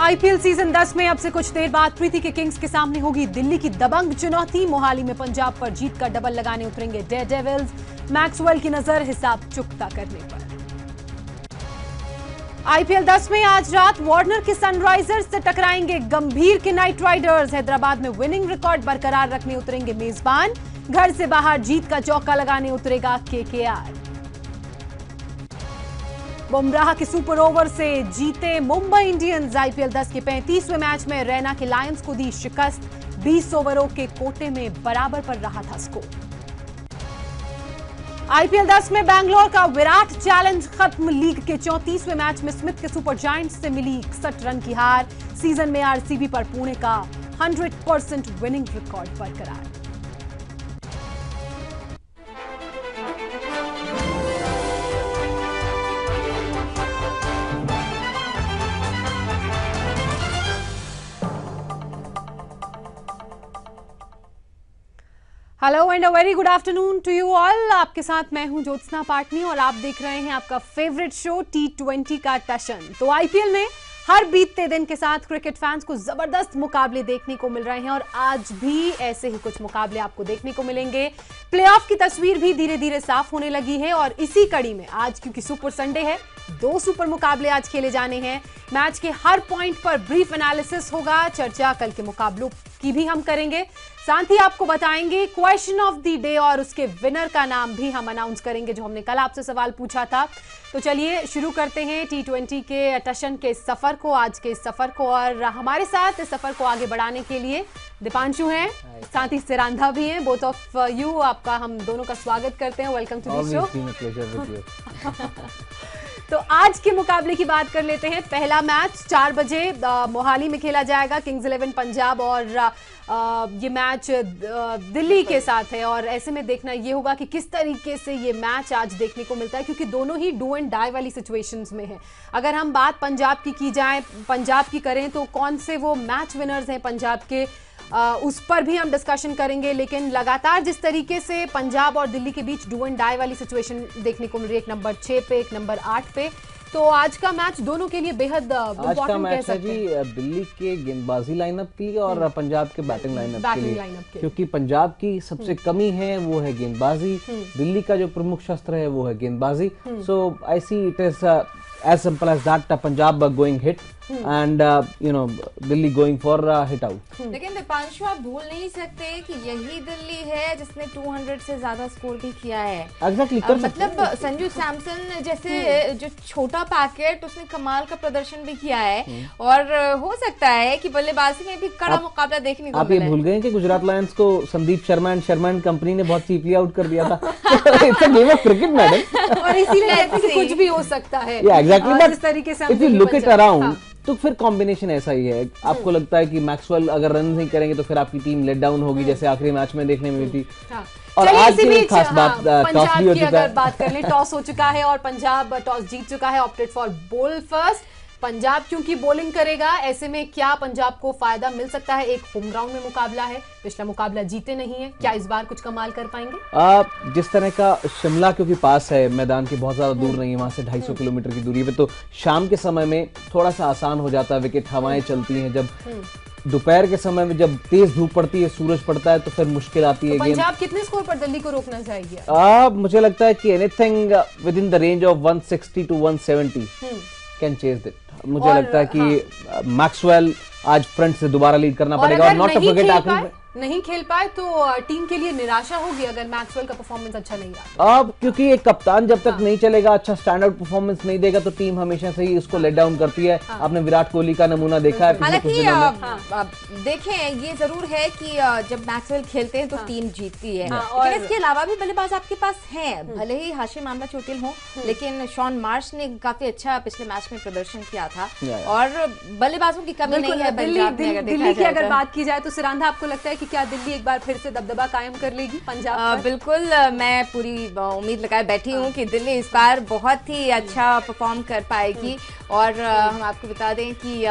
IPL season 10 में अब से कुछ देर बाद प्रीति के किंग्स के सामने होगी दिल्ली की दबंग चुनौती। मोहाली में पंजाब पर जीत का डबल लगाने उतरेंगे डेयरडेविल्स। मैक्सवेल की नजर हिसाब चुकता करने पर। आईपीएल 10 में आज रात वार्नर के सनराइजर्स से टकराएंगे गंभीर के नाइट राइडर्स। हैदराबाद में विनिंग रिकॉर्ड बरकरार रखने उतरेंगे मेजबान। घर से बाहर जीत का चौका लगाने उतरेगा केकेआर। बुमराह के सुपर ओवर से जीते मुंबई इंडियंस। आईपीएल 10 के 35वें मैच में रैना के लायंस को दी शिकस्त। 20 ओवरों के कोटे में बराबर पर रहा था स्कोर। आईपीएल 10 में बैंगलोर का विराट चैलेंज खत्म। लीग के 34वें मैच में स्मिथ के सुपर जायंट्स से मिली 61 रन की हार। सीजन में आरसीबी पर पुणे का 100% विनिंग रिकॉर्ड बरकरार। Hello and a very good afternoon to you all. आपके साथ मैं हूं ज्योत्सना पाटनी और आप देख रहे हैं आपका फेवरेट शो T20 का टशन। तो आईपीएल में हर बीतते दिन के साथ क्रिकेट फैंस को जबरदस्त मुकाबले देखने को मिल रहे हैं और आज भी ऐसे ही कुछ मुकाबले आपको देखने को मिलेंगे। प्लेऑफ की तस्वीर भी धीरे धीरे साफ होने लगी है और इसी कड़ी में आज क्योंकि सुपर संडे है, 2 सुपर मुकाबले आज खेले जाने हैं। मैच के हर पॉइंट पर ब्रीफ एनालिसिस होगा। चर्चा कल के मुकाबलों की भी हम करेंगे। साथ ही आपको बताएंगे क्वेश्चन ऑफ द डे और उसके विनर का नाम भी हम अनाउंस करेंगे जो हमने कल आपसे सवाल पूछा था। तो चलिए शुरू करते हैं T20 के टशन के सफर को, आज के सफर को। और हमारे साथ इस सफर को आगे बढ़ाने के लिए दीपांशु हैं, साथ ही सिरांधा भी हैं। बोथ ऑफ यू, आपका हम दोनों का स्वागत करते हैं। Welcome to the show. तो आज के मुकाबले की बात कर लेते हैं। पहला मैच 4 बजे मोहाली में खेला जाएगा। किंग्स 11 पंजाब और ये मैच दिल्ली के साथ है और ऐसे में देखना ये होगा कि किस तरीके से ये मैच आज देखने को मिलता है क्योंकि दोनों ही डू एंड डाई वाली सिचुएशंस में है। अगर हम बात पंजाब की जाए, पंजाब की करें तो कौन से वो मैच विनर्स हैं पंजाब के, उस पर भी हम डिस्कशन करेंगे। लेकिन लगातार जिस तरीके से पंजाब और दिल्ली के बीच डू एंड डाई वाली सिचुएशन देखने को मिल रही है, एक नंबर 6 पे, एक नंबर 8 पे, तो आज का मैच दोनों के लिए बेहद इंपॉर्टेंट कह सकते हैं। दिल्ली के गेंदबाजी लाइनअप के लिए और पंजाब के बैटिंग लाइनअप के लिए, क्योंकि पंजाब की सबसे कमी है वो है गेंदबाजी। दिल्ली का जो प्रमुख शस्त्र है वो है गेंदबाजी। So I see it is as simple as that, Punjab going hit and Delhi going for hit out। लेकिन दीपांशु आप भूल नहीं सकते कि यही दिल्ली है जिसने 200 से ज्यादा स्कोर भी किया है। Exactly, मतलब संजू सैमसन जैसे जो छोटा पैकेट, उसने कमाल का प्रदर्शन भी किया है और हो सकता है कि बल्लेबाजी में भी कड़ा मुकाबला देखने को मिले। आप ये भूल गए कि गुजरात लायंस को संदीप शर्मा एंड कंपनी ने बहुत चीपली आउट कर दिया था। It's a game of cricket, madam. और इसीलिए कहते हैं कि कुछ भी हो सकता है। Exactly, जिस तरीके से if you look it around, तो फिर कॉम्बिनेशन ऐसा ही है। आपको लगता है कि मैक्सवेल अगर रन नहीं करेंगे तो फिर आपकी टीम लेट डाउन होगी, जैसे आखिरी मैच में देखने में थी। और आज की खास बात टॉस भी हो चुका है। बात कर ले, टॉस हो चुका है और पंजाब टॉस जीत चुका है, ऑप्टेड फॉर बोल फर्स्ट। पंजाब क्योंकि बॉलिंग करेगा, ऐसे में क्या पंजाब को फायदा मिल सकता है? एक होम ग्राउंड में मुकाबला है, पिछला मुकाबला जीते नहीं है, क्या इस बार कुछ कमाल कर पाएंगे? जिस तरह का शिमला क्योंकि पास है, मैदान के बहुत ज्यादा दूर नहीं है, वहां से 250 किलोमीटर की दूरी पे, तो शाम के समय में थोड़ा सा आसान हो जाता है। विकेट हवाएं चलती हैं। जब दोपहर के समय में जब तेज धूप पड़ती है, सूरज पड़ता है, तो फिर मुश्किल आती है। पंजाब कितने स्कोर पर दिल्ली को रोकना चाहिए? मुझे लगता है कि anything with in the range of 160 to 170 can chase it. मुझे लगता है कि मैक्सवेल आज फ्रंट से दोबारा लीड करना पड़ेगा और नॉट टू फॉरगेट आखिरी नहीं खेल पाए तो टीम के लिए निराशा होगी अगर मैक्सवेल का परफॉर्मेंस अच्छा नहीं रहा। अब क्योंकि एक कप्तान जब तक नहीं चलेगा, अच्छा स्टैंड आउट परफॉर्मेंस नहीं देगा, तो टीम हमेशा से ही उसको लेट डाउन करती है। आपने विराट कोहली का नमूना देखा है। हालांकि देखें, ये जरूर है कि जब मैक्सवेल खेलते हैं तो टीम जीतती है, लेकिन इसके अलावा भी बल्लेबाज आपके पास हैं। भले ही हाशिम आमला चोटिल हो, लेकिन शॉन मार्श ने काफी अच्छा पिछले मैच में प्रदर्शन किया था और बल्लेबाजों की कमी नहीं है पंजाब में। दिल्ली की अगर बात की जाए तो सिरांधा, आपको लगता है कि क्या दिल्ली एक बार फिर से दबदबा कायम कर लेगी पंजाब पर? बिल्कुल, मैं पूरी उम्मीद लगाए बैठी हूँ कि दिल्ली इस बार बहुत ही अच्छा परफॉर्म कर पाएगी। और हम आपको बता दें कि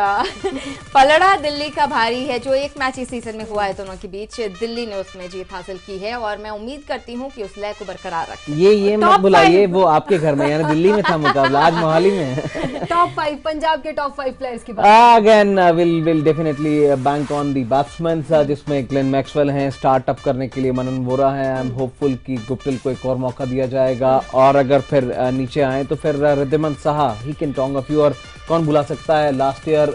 पलड़ा दिल्ली का भारी है। जो एक मैच इस सीजन में हुआ है दोनों के बीच, दिल्ली ने उसमें जीत हासिल की है और मैं उम्मीद करती हूँ कि उस लय को बरकरार रखें। ये मत बुलाइए, वो आपके घर में यानी दिल्ली में था मुकाबला, आज मोहाली में है। टॉप 5 पंजाब के टॉप 5 प्लेयर्स की बात again will definitely bank on the batsman, जिसमें ग्लेन मैक्सवेल हैं स्टार्टअप करने के लिए, मनन वोरा है। आई एम होपफुल कि गुप्टिल को एक और मौका दिया जाएगा और अगर फिर नीचे आए तो फिर रिद्धिमान साहा ही कैन टोंग अ फ्यू। और कौन भुला सकता है लास्ट ईयर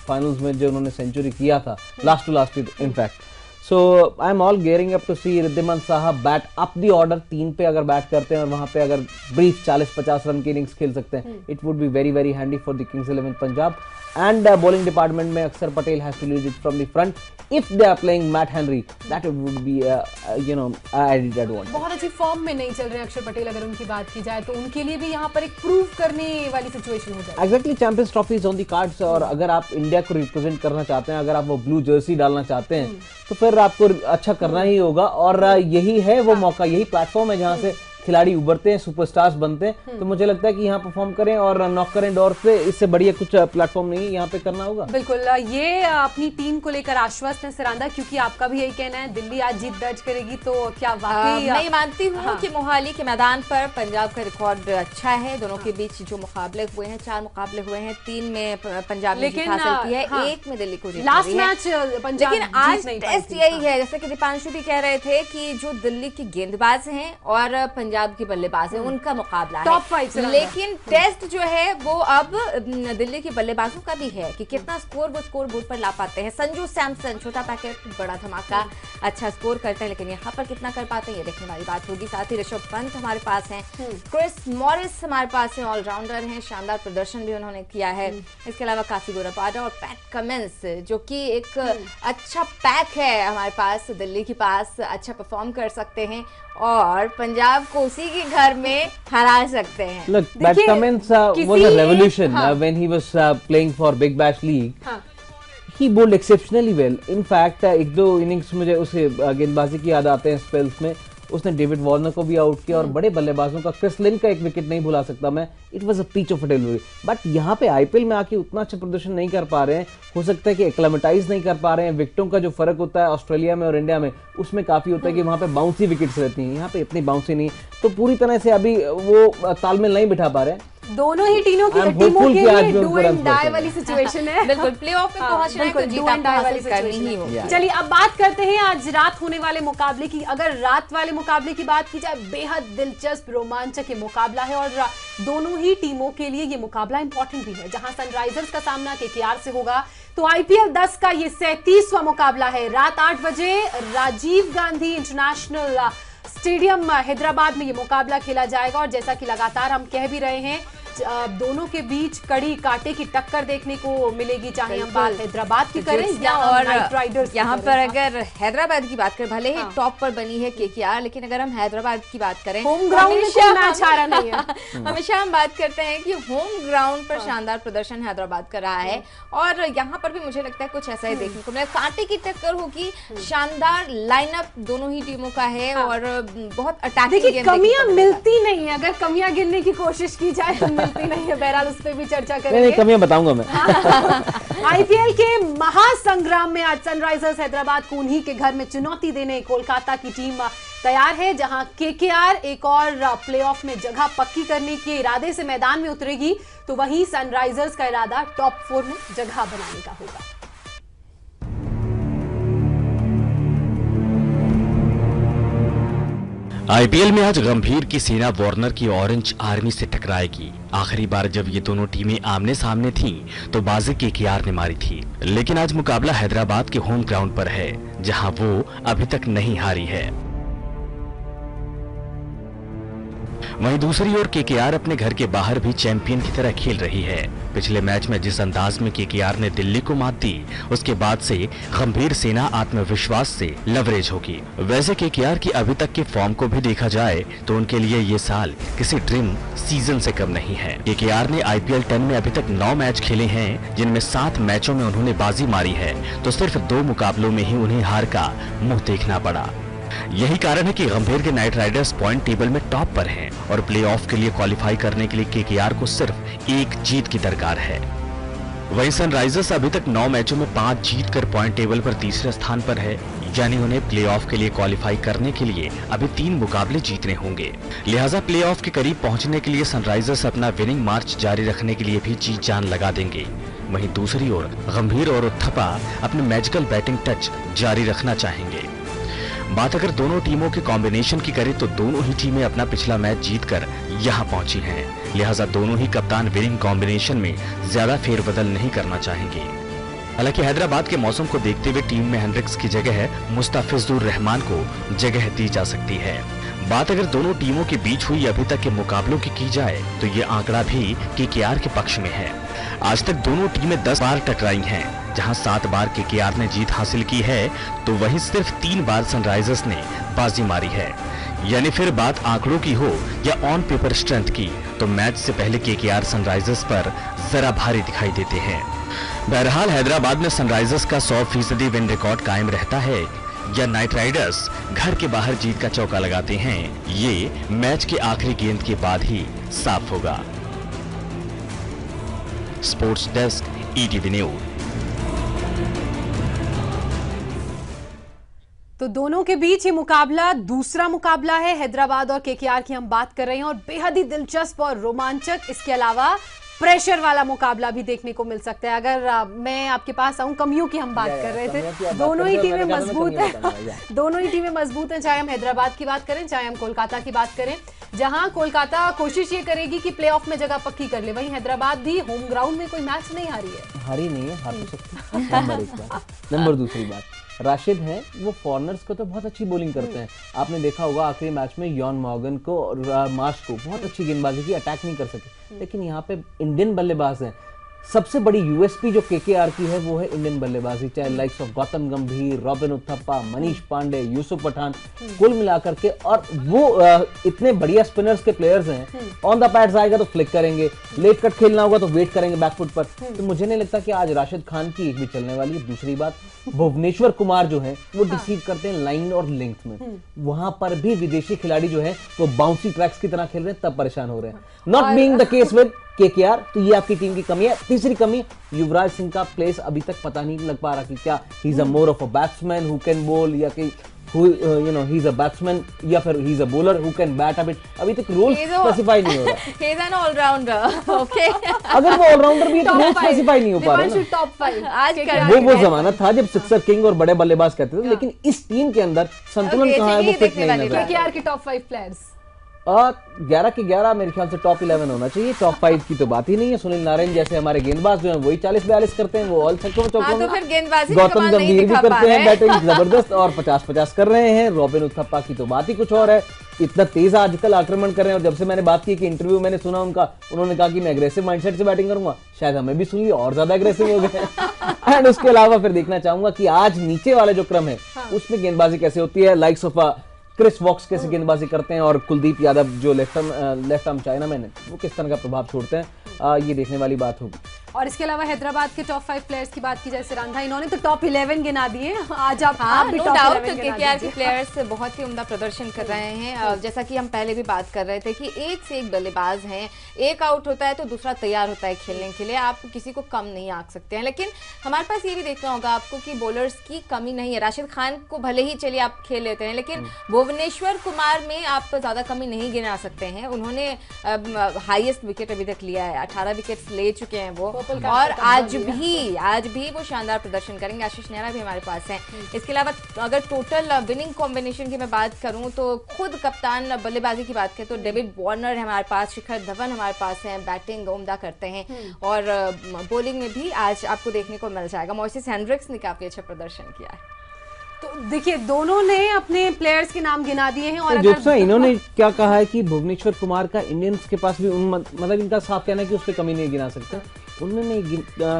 फाइनल्स में जो उन्होंने सेंचुरी किया था, last to last year in fact. So I am all gearing up to see Riddhiman Saha bat up the order. 3 पे अगर बैट करते हैं और वहां पे अगर ब्रीफ 40-50 रन की इनिंग्स खेल सकते हैं, it would be very very handy for the Kings 11 Punjab. And bowling department में Axar Patel has to lead it from the front. If they are playing Matt Henry, that would be added advantage. बहुत अच्छी form में नहीं चल रहे हैं अक्षर पटेल, अगर उनकी बात की जाए तो उनके लिए भी यहाँ पर एक प्रूव करने वाली सिचुएशन हो जाए। Exactly, champions trophy is on the cards और अगर आप इंडिया को रिप्रेजेंट करना चाहते हैं, अगर आप वो ब्लू जर्सी डालना चाहते हैं तो फिर आपको अच्छा करना ही होगा। और यही है वो मौका, यही प्लेटफॉर्म है जहां से खिलाड़ी उभरते हैं, सुपरस्टार्स बनते हैं। तो मुझे लगता है कि यहाँ परफॉर्म करें और नॉक करें डोर पे, इससे बढ़िया कुछ प्लेटफॉर्म नहीं यहाँ पे करना होगा। बिल्कुल, ये अपनी टीम को लेकर आश्वस्त है सिरांदा, क्योंकि आपका भी यही कहना है दिल्ली आज जीत दर्ज करेगी। तो क्या वाकई मैं मानती हूँ कि मोहाली के मैदान पर पंजाब का रिकॉर्ड अच्छा है। दोनों के बीच जो मुकाबले हुए हैं, 4 मुकाबले हुए हैं, 3 में पंजाब ने जीत हासिल की है, 1 में दिल्ली को जीत लास्ट मैच पंजाब। लेकिन आज टेस्ट यही है, जैसे कि दीपांशु भी कह रहे थे कि जो दिल्ली के गेंदबाज हैं और पंजाब के बल्लेबाज हैं, उनका मुकाबला टॉप है। 5 लेकिन टेस्ट जो है वो अब दिल्ली के बल्लेबाजों का भी है कि कितना स्कोर वो स्कोर बोर्ड पर ला पाते हैं। संजू सैमसन, छोटा पैकेट बड़ा धमाका, अच्छा स्कोर करते हैं, लेकिन यहाँ पर कितना कर पाते हैं ये देखने वाली बात होगी। साथ ही ऋषभ पंत हमारे पास हैं, क्रिस मॉरिस हमारे पास हैं, ऑलराउंडर हैं, शानदार प्रदर्शन भी उन्होंने किया है। इसके अलावा कासी गोरापाडा और पैट कमिंस, जो कि एक अच्छा पैक है हमारे पास, दिल्ली के पास अच्छा परफॉर्म कर सकते हैं और पंजाब को उसी के घर में हरा सकते हैं। Look, Pat Cummins was a revolution when he was playing for Big Bash League. He bowled exceptionally well. In fact, 1-2 innings मुझे उसे गेंदबाजी की याद आते हैं स्पेल्स में। उसने डेविड वार्नर को भी आउट किया और बड़े बल्लेबाजों का, क्रिस लिन का एक विकेट नहीं भुला सकता मैं। It was a peach of delivery. But यहाँ पे आईपीएल में आके उतना अच्छा प्रदर्शन नहीं कर पा रहे हैं। हो सकता है कि एक्लेमेटाइज नहीं कर पा रहे हैं। विकेटों का जो फर्क होता है ऑस्ट्रेलिया में और इंडिया में, उसमें काफी होता है कि वहाँ पे बाउंसी विकेट्स रहती हैं, यहाँ पे इतनी बाउंसी नहीं। तो पूरी तरह से अभी वो तालमेल नहीं बिठा पा रहे हैं। दोनों ही टीमों के लिए डू एंड डाई वाली सिचुएशन है। बिल्कुल, प्लेऑफ में पहुंचना है तो जीत हासिल करनी ही होगी। चलिए अब बात करते हैं आज रात होने वाले मुकाबले की। अगर रात वाले मुकाबले की बात की जाए, बेहद दिलचस्प रोमांचक ये मुकाबला है और दोनों ही टीमों के लिए ये मुकाबला इंपॉर्टेंट भी है। जहां सनराइजर्स का सामना केकेआर से होगा, तो आईपीएल 10 का ये 37वां मुकाबला है। रात 8 बजे राजीव गांधी इंटरनेशनल स्टेडियम हैदराबाद में ये मुकाबला खेला जाएगा। और जैसा कि लगातार हम कह भी रहे हैं, दोनों के बीच कड़ी कांटे की टक्कर देखने को मिलेगी, चाहे हम बात हैदराबाद की करें या और नाइट राइडर्स। यहाँ पर अगर हैदराबाद की बात करें, भले ही टॉप पर बनी है केकेआर, लेकिन अगर हम हैदराबाद की बात करें, होम ग्राउंड में कोई मैच हारा नहीं है। हमेशा हम बात करते हैं कि होम ग्राउंड पर शानदार प्रदर्शन हैदराबाद कर रहा है और यहाँ पर भी मुझे लगता है कुछ ऐसा ही देखने को मिलेगा। कांटे की टक्कर होगी, शानदार लाइनअप दोनों ही टीमों का है और बहुत अटैकिंग। कमियां मिलती नहीं है, अगर कमियां गिनने की कोशिश की जाए नहीं है। बहरहाल उस पर भी चर्चा करेंगे। कमियां बताऊंगा मैं। आईपीएल के महासंग्राम में आज सनराइजर्स हैदराबाद को उन्हीं के घर में चुनौती देने कोलकाता की टीम तैयार है। जहां केकेआर एक और प्लेऑफ में जगह पक्की करने के इरादे से मैदान में उतरेगी, तो वहीं सनराइजर्स का इरादा टॉप 4 में जगह बनाने का होगा। आईपीएल में आज गंभीर की सेना वार्नर की ऑरेंज आर्मी से टकराएगी। आखिरी बार जब ये दोनों टीमें आमने सामने थीं, तो बाजी केकेआर ने मारी थी। लेकिन आज मुकाबला हैदराबाद के होम ग्राउंड पर है, जहां वो अभी तक नहीं हारी है। वहीं दूसरी ओर केकेआर अपने घर के बाहर भी चैंपियन की तरह खेल रही है। पिछले मैच में जिस अंदाज में केकेआर ने दिल्ली को मात दी, उसके बाद से गंभीर सेना आत्मविश्वास से लवरेज होगी। वैसे केकेआर की अभी तक के फॉर्म को भी देखा जाए तो उनके लिए ये साल किसी ड्रीम सीजन से कम नहीं है। केकेआर ने IPL 10 में अभी तक 9 मैच खेले हैं, जिनमें 7 मैचों में उन्होंने बाजी मारी है, तो सिर्फ 2 मुकाबलों में ही उन्हें हार का मुंह देखना पड़ा। यही कारण है कि गंभीर के नाइट राइडर्स पॉइंट टेबल में टॉप पर हैं और प्लेऑफ के लिए क्वालिफाई करने के लिए केकेआर को सिर्फ 1 जीत की दरकार है। वहीं सनराइजर्स अभी तक 9 मैचों में 5 जीत कर पॉइंट टेबल पर तीसरे स्थान पर है, यानी उन्हें प्लेऑफ के लिए क्वालिफाई करने के लिए अभी 3 मुकाबले जीतने होंगे। लिहाजा प्लेऑफ के करीब पहुंचने के लिए सनराइजर्स अपना विनिंग मार्च जारी रखने के लिए भी जी जान लगा देंगे। वहीं दूसरी ओर गंभीर और उथप्पा अपने मैजिकल बैटिंग टच जारी रखना चाहेंगे। बात अगर दोनों टीमों के कॉम्बिनेशन की करें तो दोनों ही टीमें अपना पिछला मैच जीतकर यहां पहुंची हैं। लिहाजा दोनों ही कप्तान विनिंग कॉम्बिनेशन में ज्यादा फेरबदल नहीं करना चाहेंगे। हालांकि हैदराबाद के मौसम को देखते हुए टीम में हेनरिक्स की जगह मुस्तफिजुर रहमान को जगह दी जा सकती है। बात अगर दोनों टीमों के बीच हुई अभी तक के मुकाबलों की जाए तो ये आंकड़ा भी केकेआर के पक्ष में है। आज तक दोनों टीमें 10 बार टकराई हैं, जहां 7 बार केकेआर ने जीत हासिल की है, तो वहीं सिर्फ 3 बार सनराइजर्स ने बाजी मारी है। यानी फिर बात आंकड़ों की हो या ऑन पेपर स्ट्रेंथ की, तो मैच से पहले केकेआर सनराइजर्स पर जरा भारी दिखाई देते हैं। बहरहाल हैदराबाद में सनराइजर्स का 100% विन रिकॉर्ड कायम रहता है या नाइट राइडर्स घर के बाहर जीत का चौका लगाते हैं, ये मैच के आखिरी गेंद के बाद ही साफ होगा। Sports desk, ETV news. तो दोनों के बीच ये मुकाबला दूसरा मुकाबला है। हैदराबाद और केकेआर की हम बात कर रहे हैं और बेहद ही दिलचस्प और रोमांचक, इसके अलावा प्रेशर वाला मुकाबला भी देखने को मिल सकता है। अगर मैं आपके पास आऊं, कमियों की हम बात कर रहे थे, दोनों ही टीमें मजबूत हैं, दोनों ही टीमें मजबूत हैं, चाहे हम हैदराबाद की बात करें चाहे हम कोलकाता की बात करें, जहां कोलकाता कोशिश ये करेगी कि प्लेऑफ में जगह पक्की कर ले, वहीं हैदराबाद भी होम ग्राउंड में कोई मैच नहीं हारी है। हारी नहीं है, हार तो सकती है। नंबर 1 बात। नंबर दूसरी बात, राशिद हैं, वो फॉरनर्स को तो बहुत अच्छी बॉलिंग करते हैं। आपने देखा होगा आखिरी मैच में यॉन मॉर्गन को और मार्श को बहुत अच्छी गेंदबाजी की, अटैक नहीं कर सके, लेकिन यहाँ पे इंडियन बल्लेबाज हैं। सबसे बड़ी USP जो केकेआर की है वो है इंडियन बल्लेबाजी, चाहे लाइक्स ऑफ गौतम गंभीर, रॉबिन उथप्पा, मनीष पांडे, यूसुफ पठान, कुल मिलाकर के, और वो इतने बढ़िया स्पिनर्स के प्लेयर्स हैं। ऑन द पैड्स आएगा तो फ्लिक करेंगे, लेट कट खेलना होगा तो वेट करेंगे बैकफुट पर। तो मुझे नहीं लगता कि आज राशिद खान की एक भी चलने वाली है। दूसरी बात, भुवनेश्वर कुमार जो है वो डिसीव करते हैं लाइन और लेंथ में, वहां पर भी विदेशी खिलाड़ी जो है वो बाउंसी ट्रैक्स की तरह खेल रहे हैं, तब परेशान हो रहे हैं। Not being the case with KKR, तो ये आपकी टीम की कमी है। तीसरी कमी, युवराज सिंह का प्लेस अभी तक पता नहीं लग पा रहा कि क्या he is a more of a batsman who can bowl, या कि ही इज अ बैट्समैन, या फिर he is a bowler who can bat a bit. अभी तक रोल स्पेसिफाई नहीं हो रहा। He is an allrounder, okay. अगर वो ऑलराउंडर भी है तो रोल स्पेसिफाई नहीं हो पा रहा है ना। टॉप 5 आज वो जमाना था जब सिक्सर किंग और बड़े बल्लेबाज कहते थे, लेकिन इस टीम के अंदर संतुलन कहाँ है, वो फिट नहीं नजर। केकेआर के टॉप 5 प्लेयर्स 11 के 11 मेरे ख्याल से टॉप 11 होना चाहिए। टॉप 5 की तो बात ही नहीं है। सुनील नारायण जैसे हमारे गेंदबाज जो हैं वही 40-42 करते हैं, वो ऑल छक्कों में चौकों में। गौतम गंभीर भी करते हैं बैटिंग जबरदस्त और 50-50 कर रहे हैं। रॉबिन उथप्पा की तो बात ही कुछ और है, इतना तेज आजकल आक्रमण कर रहे हैं। और जब से मैंने बात की कि इंटरव्यू मैंने सुना उनका, उन्होंने कहा कि मैं एग्रेसिव माइंडसेट से बैटिंग करूंगा, शायद हमें भी सुन लिया और ज्यादा एग्रेसिव हो गए। एंड उसके अलावा फिर देखना चाहूंगा कि आज नीचे वाले जो क्रम है उसमें गेंदबाजी कैसे होती है। लाइक्स ऑफ क्रिस वॉक्स कैसे गेंदबाजी करते हैं और कुलदीप यादव जो लेफ्ट आर्म चाइनामैन है वो किस तरह का प्रभाव छोड़ते हैं, ये देखने वाली बात होगी। और इसके अलावा हैदराबाद के टॉप 5 प्लेयर्स की बात की जाए, सिरांधा इन्होंने तो टॉप 11 गिना दिए। आज आप भी टॉप 11 केकेआर के प्लेयर्स बहुत ही उम्दा प्रदर्शन कर रहे हैं। जैसा कि हम पहले भी बात कर रहे थे कि एक से एक बल्लेबाज हैं, एक आउट होता है तो दूसरा तैयार होता है खेलने के लिए, आप किसी को कम नहीं आंक सकते हैं। लेकिन हमारे पास ये भी देखना होगा आपको कि बॉलर्स की कमी नहीं है। राशिद खान को भले ही चलिए आप खेल लेते हैं, लेकिन भुवनेश्वर कुमार में आप ज्यादा कमी नहीं गिना सकते हैं। उन्होंने हाईएस्ट विकेट अभी तक लिया है, 18 विकेट्स ले चुके हैं वो, और आज भी वो शानदार प्रदर्शन करेंगे। आशीष नेहरा भी हमारे पास हैं। इसके अलावा अगर टोटल विनिंग कॉम्बिनेशन की मैं बात करूं तो खुद कप्तान बल्लेबाजी की बात करें तो डेविड वार्नर है हमारे पास, शिखर धवन हमारे पास हैं, बैटिंग उम्दा करते हैं, और बॉलिंग में भी आज आपको देखने को मिल जाएगा। मॉइसेस हेनरिक्स ने काफी अच्छा प्रदर्शन किया है। तो देखिए दोनों ने अपने प्लेयर्स के नाम गिना दिए हैं और ज्योत्सना इन्होंने क्या कहा है कि भुवनेश्वर कुमार का इंडियंस के पास भी मतलब इनका साफ कहना है कि उस पर कमी नहीं गिना सकता। उन्होंने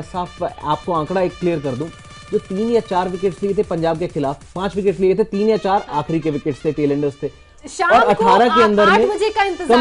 साफ आपको आंकड़ा एक क्लियर कर दूं, जो 3 या 4 विकेट्स लिए थे पंजाब के खिलाफ, 5 विकेट लिए थे, 3 या 4 आखिरी के विकेट्स थे, टेलेंडर्स थे। और 18 के अंदर में कम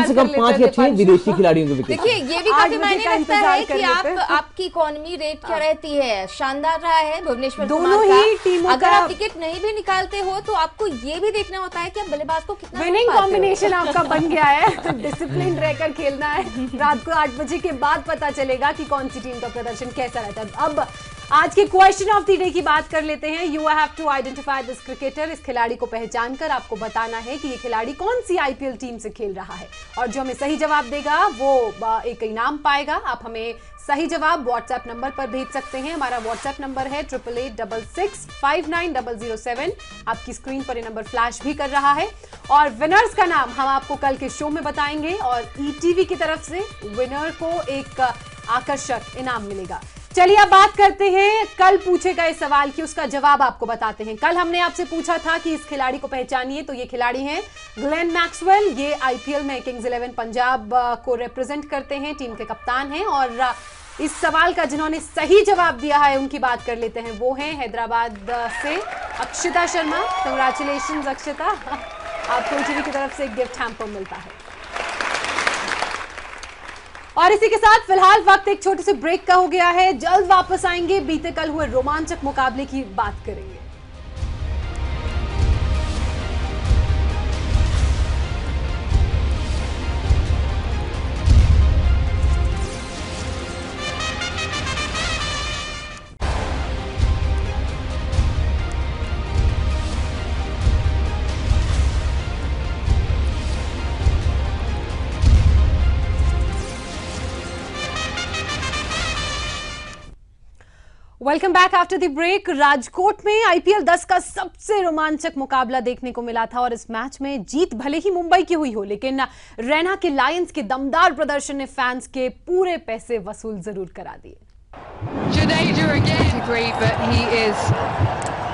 से कम 5 या 6 विदेशी खिलाड़ियों के विकेट। देखिए ये भी काफी मायने रखता है कि आपकी इकोनॉमी रेट क्या रहती है। शानदार रहा है भुवनेश्वर दोनों ही टीमों अगर आप विकेट नहीं भी निकालते हो तो आपको ये भी देखना होता है कि आप बल्लेबाज को कितना विनिंग कॉम्बिनेशन आपका बन गया है। तो डिसिप्लिन रहकर खेलना है। रात को 8 बजे के बाद पता चलेगा कि कौन सी टीम का प्रदर्शन कैसा रहता है। अब आज के क्वेश्चन ऑफ द डे की बात कर लेते हैं। You have to identify this cricketer. इस खिलाड़ी को पहचान कर आपको बताना है कि ये खिलाड़ी कौन सी आईपीएल टीम से खेल रहा है, और जो हमें सही जवाब देगा वो एक इनाम पाएगा। आप हमें सही जवाब व्हाट्सएप नंबर पर भेज सकते हैं। हमारा व्हाट्सएप नंबर है 8886659007। आपकी स्क्रीन पर ये नंबर फ्लैश भी कर रहा है, और विनर्स का नाम हम आपको कल के शो में बताएंगे, और ईटीवी की तरफ से विनर को एक आकर्षक इनाम मिलेगा। चलिए अब बात करते हैं कल पूछे गए सवाल की, उसका जवाब आपको बताते हैं। कल हमने आपसे पूछा था कि इस खिलाड़ी को पहचानिए, तो ये खिलाड़ी हैं ग्लेन मैक्सवेल। ये आईपीएल में किंग्स 11 पंजाब को रिप्रेजेंट करते हैं, टीम के कप्तान हैं। और इस सवाल का जिन्होंने सही जवाब दिया है उनकी बात कर लेते हैं। वो हैं हैदराबाद से अक्षिता शर्मा। कंग्रेचुलेशंस अक्षिता, आपको ईटीवी की तरफ से एक गिफ्ट हैम्पर मिलता है। और इसी के साथ फिलहाल वक्त एक छोटे से ब्रेक का हो गया है। जल्द वापस आएंगे, बीते कल हुए रोमांचक मुकाबले की बात करेंगे। Welcome back after the break. Rajkot में आईपीएल 10 का सबसे रोमांचक मुकाबला देखने को मिला था, और इस मैच में जीत भले ही मुंबई की हुई हो, लेकिन रैना के लायंस के दमदार प्रदर्शन ने फैंस के पूरे पैसे वसूल जरूर करा दिए। Jadeja again agreed, but he is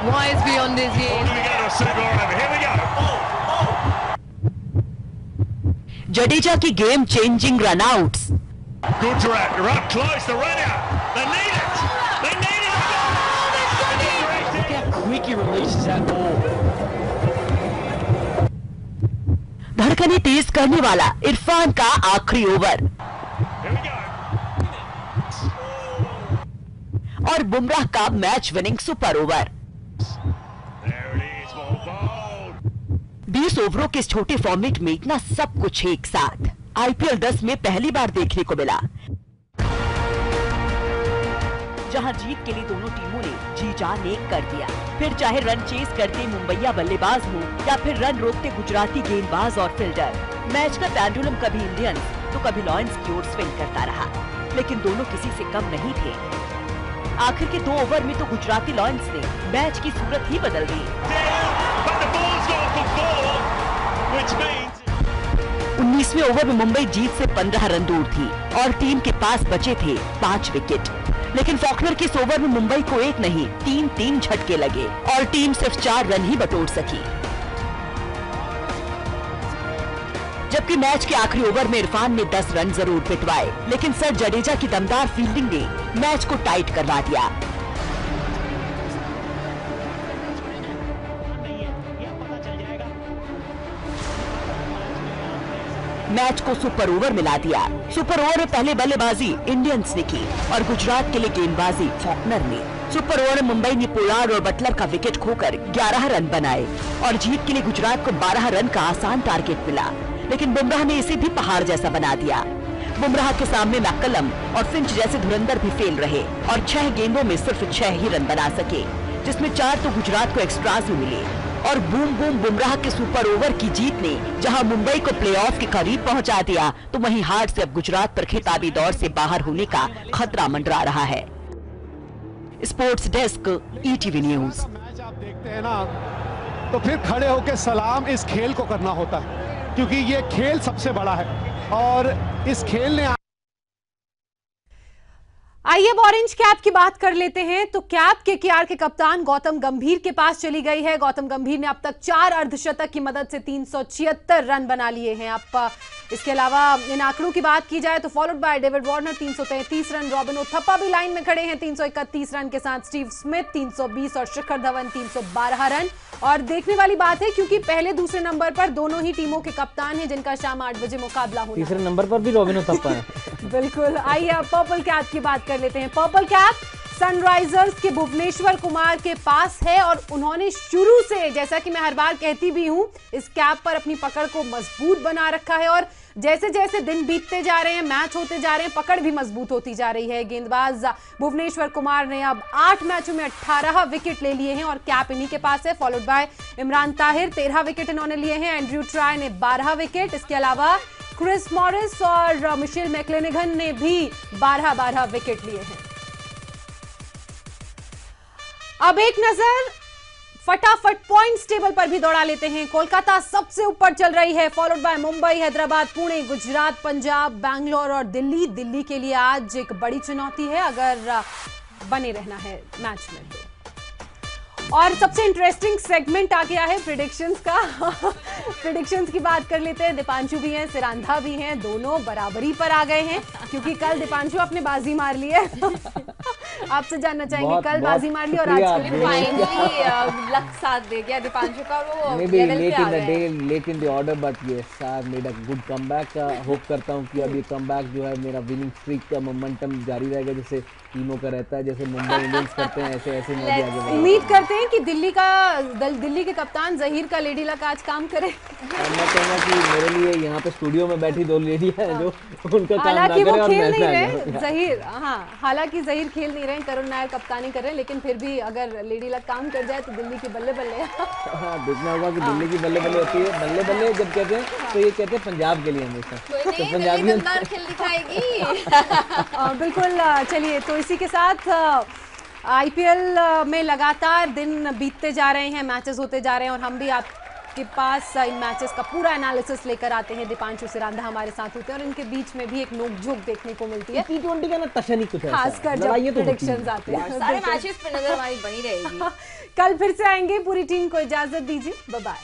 wise beyond his years. Jadeja की game changing run-outs. Gujarat are up close, the run out. They need it. They need it. Look how quick he releases that ball. धड़कने तेज करने वाला इरफान का आखिरी over, Here we go. और बुमराह का match winning super over. There it is, ball bowled. 20 ओवरों के इस छोटे फॉर्मेट में इतना सब कुछ एक साथ आईपीएल 10 में पहली बार देखने को मिला, जहां जीत के लिए दोनों टीमों ने जी जान एक कर दिया। फिर चाहे रन चेस करते मुंबईया बल्लेबाज हो या फिर रन रोकते गुजराती गेंदबाज और फील्डर, मैच का पेंडुलम कभी इंडियंस तो कभी लॉयंस की ओर स्विंग करता रहा, लेकिन दोनों किसी से कम नहीं थे। आखिर के 2 ओवर में तो गुजराती लॉयंस ने मैच की सूरत ही बदल दी। But the ball's gone for 4, which means 19वें ओवर में मुंबई जीत से 15 रन दूर थी और टीम के पास बचे थे 5 विकेट, लेकिन फॉकनर के इस ओवर में मुंबई को 1 नहीं 3 झटके लगे और टीम सिर्फ 4 रन ही बटोर सकी। जबकि मैच के आखिरी ओवर में इरफान ने 10 रन जरूर पिटवाए, लेकिन सर जडेजा की दमदार फील्डिंग ने मैच को टाइट करवा दिया। मैच को सुपर ओवर मिला दिया। सुपर ओवर में पहले बल्लेबाजी इंडियंस ने की और गुजरात के लिए गेंदबाजी फॉकनर ने। सुपर ओवर में मुंबई ने पोलार्ड और बटलर का विकेट खोकर 11 रन बनाए और जीत के लिए गुजरात को 12 रन का आसान टारगेट मिला, लेकिन बुमराह ने इसे भी पहाड़ जैसा बना दिया। बुमराह के सामने मैकलम और फिंच जैसे धुरंधर भी फेल रहे और 6 गेंदों में सिर्फ 6 ही रन बना सके, जिसमें 4 तो गुजरात को एक्स्ट्रास भी मिले। और बूम बूम बुमराह के सुपर ओवर की जीत ने जहां मुंबई को प्लेऑफ के करीब पहुंचा दिया, तो वहीं हार से अब गुजरात पर खिताबी दौर से बाहर होने का खतरा मंडरा रहा है। Sports desk, ETV news. Match आप देखते हैं ना, तो फिर खड़े होकर सलाम इस खेल को करना होता है, क्योंकि ये खेल सबसे बड़ा है और इस खेल ने आइए अब ऑरेंज कैप की बात कर लेते हैं। तो कैप केकेआर के कप्तान गौतम गंभीर के पास चली गई है। गौतम गंभीर ने अब तक 4 अर्धशतक की मदद से 376 रन बना लिए हैं। अब इसके अलावा इन आंकड़ों की बात की जाए तो followed by David Warner 333 run, robin Uthappa भी लाइन में खड़े हैं 331 रन के साथ, स्टीव स्मिथ 320 और शिखर धवन 312 रन। और देखने वाली बात है क्योंकि पहले दूसरे नंबर पर दोनों ही टीमों के कप्तान हैं जिनका शाम 8 बजे मुकाबला होना है। तीसरे नंबर पर भी रॉबिन उथप्पा है। बिल्कुल। आइए अब पर्पल कैप की बात कर लेते हैं। पर्पल कैप सनराइजर्स के भुवनेश्वर कुमार के पास है और उन्होंने शुरू से, जैसा कि मैं हर बार कहती भी हूं, इस कैप पर अपनी पकड़ को मजबूत बना रखा है और जैसे जैसे दिन बीतते जा रहे हैं, मैच होते जा रहे हैं, पकड़ भी मजबूत होती जा रही है। गेंदबाज भुवनेश्वर कुमार ने अब 8 मैचों में 18 विकेट ले लिए हैं और कैप इन्हीं के पास है। Followed by Imran Tahir 13 wicket इन्होंने लिए हैं, एंड्रयू ट्राय ने 12 विकेट, इसके अलावा क्रिस मॉरिस और मिशेल मैक्लेनेगन ने भी 12-12 विकेट लिए हैं। अब एक नजर फटाफट पॉइंट्स टेबल पर भी दौड़ा लेते हैं। कोलकाता सबसे ऊपर चल रही है, फॉलोड बाय मुंबई, हैदराबाद, पुणे, गुजरात, पंजाब, बैंगलोर और दिल्ली। दिल्ली के लिए आज एक बड़ी चुनौती है अगर बने रहना है मैच में तो। और सबसे इंटरेस्टिंग सेगमेंट आ गया है प्रेडिक्शंस का। प्रेडिक्शंस की बात कर लेते हैं। दीपांशु भी हैं, सिरांधा भी हैं, दोनों बराबरी पर आ गए हैं क्योंकि कल दीपांशु आपने बाजी मार ली है। आपसे जानना चाहेंगे, कल बाजी मार ली और आज फाइनली लक साथ दे गया दीपांशु का, वो लेवल पे आ गए। Late in the order but yes I made a good comeback. Hope करता हूं कि अब ये कमबैक जो है मेरा विनिंग स्ट्रीक का मोमेंटम जारी रहेगा, जैसे टीमों का रहता है, जैसे मुंबई इंडियंस करते हैं, ऐसे ऐसे मैं भी आगे बढ़ूंगा। उम्मीद करते हैं कि दिल्ली के कप्तान जहीर का लेडी लक आज काम करे। मैं कहूँगा कि मेरे लिए यहाँ पे स्टूडियो में बैठी 2 लेडी हैं जो उनका काम ना हालांकि वो करे और खेल मैं नहीं ना रहे करूं। जहीर, हाँ हालांकि जहीर खेल नहीं रहे, करुण नायर कप्तानी कर रहे हैं, लेकिन फिर भी अगर लेडी लक काम कर जाए तो दिल्ली की बल्ले बल्ले। हाँ देखना होगा कि दिल्ली की बल्ले बल्ले होती है। बल्ले बल्ले जब कहते हैं तो ये कहते हैं पंजाब के लिए हमेशा, तो पंजाबी खेल दिखाएगी। बिल्कुल। चलिए तो इसी के साथ आईपीएल में लगातार दिन बीतते जा रहे हैं, मैचेस होते जा रहे हैं और हम भी आपके पास इन मैचेस का पूरा एनालिसिस लेकर आते हैं। दीपांशु सिरांधा हमारे साथ होते हैं और इनके बीच में भी एक नोकझोंक देखने को मिलती है। T20 का ना टशन ही कुछ है, खासकर जब प्रेडिक्शंस आते हैं। सारे मैचेस पे नजर हमारी बनी रहेगी। कल फिर से आएंगे, पूरी टीम को इजाजत दीजिए, बाय बाय।